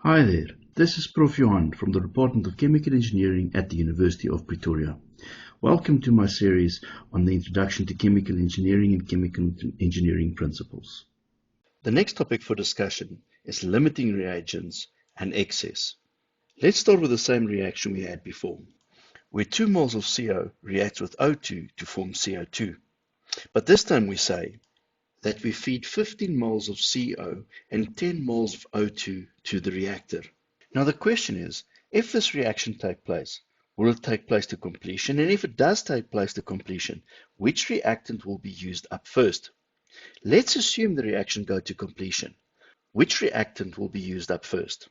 Hi there, this is Prof. Johan from the Department of Chemical Engineering at the University of Pretoria. Welcome to my series on the Introduction to Chemical Engineering and Chemical Engineering Principles. The next topic for discussion is limiting reagents and excess. Let's start with the same reaction we had before, where 2 moles of CO reacts with O2 to form CO2. But this time we say that we feed 15 moles of CO and 10 moles of O2 to the reactor. Now the question is, if this reaction takes place, will it take place to completion? And if it does take place to completion, which reactant will be used up first? Let's assume the reaction goes to completion. Which reactant will be used up first?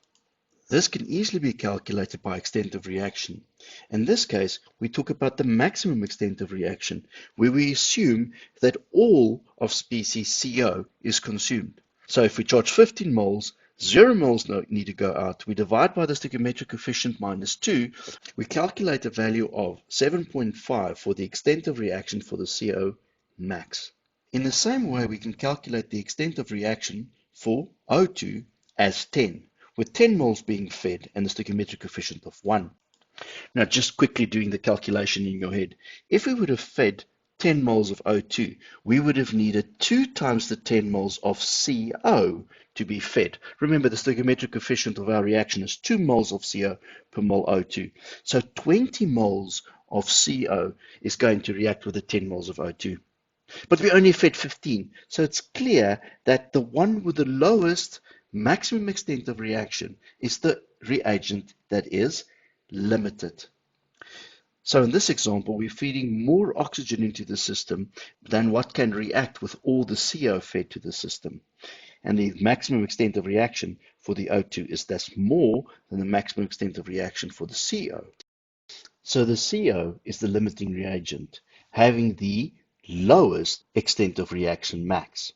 This can easily be calculated by extent of reaction. In this case, we talk about the maximum extent of reaction, where we assume that all of species CO is consumed. So if we charge 15 moles, 0 moles need to go out. We divide by the stoichiometric coefficient minus 2. We calculate a value of 7.5 for the extent of reaction for the CO max. In the same way, we can calculate the extent of reaction for O2 as 10. With 10 moles being fed and the stoichiometric coefficient of 1. Now, just quickly doing the calculation in your head, if we would have fed 10 moles of O2, we would have needed 2 times the 10 moles of CO to be fed. Remember, the stoichiometric coefficient of our reaction is 2 moles of CO per mole O2. So 20 moles of CO is going to react with the 10 moles of O2. But we only fed 15, so it's clear that the one with the lowest maximum extent of reaction is the reagent that is limited. So in this example, we're feeding more oxygen into the system than what can react with all the CO fed to the system. And the maximum extent of reaction for the O2 is thus more than the maximum extent of reaction for the CO. So the CO is the limiting reagent, having the lowest extent of reaction max.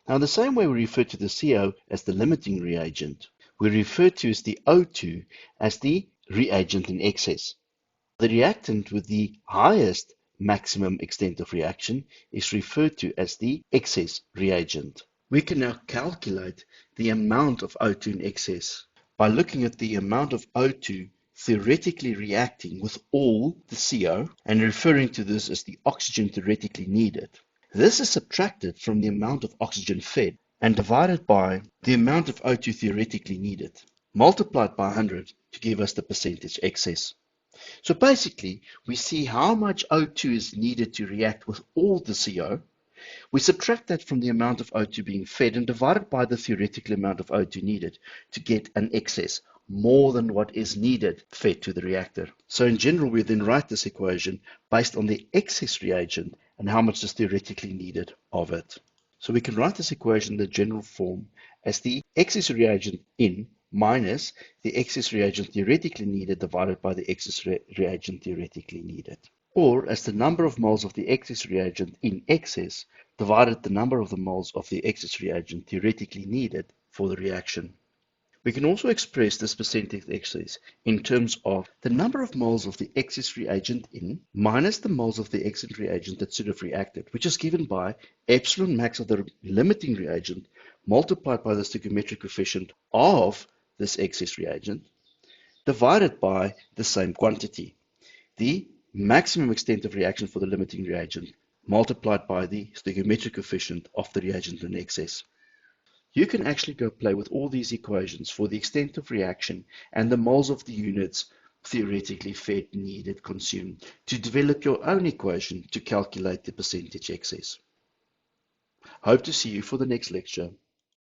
Now, in the same way we refer to the CO as the limiting reagent, we refer to as the O2 as the reagent in excess. The reactant with the highest maximum extent of reaction is referred to as the excess reagent. We can now calculate the amount of O2 in excess by looking at the amount of O2 theoretically reacting with all the CO and referring to this as the oxygen theoretically needed. This is subtracted from the amount of oxygen fed and divided by the amount of O2 theoretically needed, multiplied by 100 to give us the percentage excess. So basically, we see how much O2 is needed to react with all the CO. We subtract that from the amount of O2 being fed and divide it by the theoretical amount of O2 needed to get an excess, more than what is needed fed to the reactor. So in general, we then write this equation based on the excess reagent and how much is theoretically needed of it. So we can write this equation in the general form as the excess reagent in minus the excess reagent theoretically needed divided by the excess reagent theoretically needed. Or as the number of moles of the excess reagent in excess divided the number of the moles of the excess reagent theoretically needed for the reaction. We can also express this percentage excess in terms of the number of moles of the excess reagent in minus the moles of the excess reagent that should have reacted, which is given by epsilon max of the limiting reagent multiplied by the stoichiometric coefficient of this excess reagent divided by the same quantity, the maximum extent of reaction for the limiting reagent multiplied by the stoichiometric coefficient of the reagent in excess. You can actually go play with all these equations for the extent of reaction and the moles of the units theoretically fed, needed, consumed to develop your own equation to calculate the percentage excess. Hope to see you for the next lecture.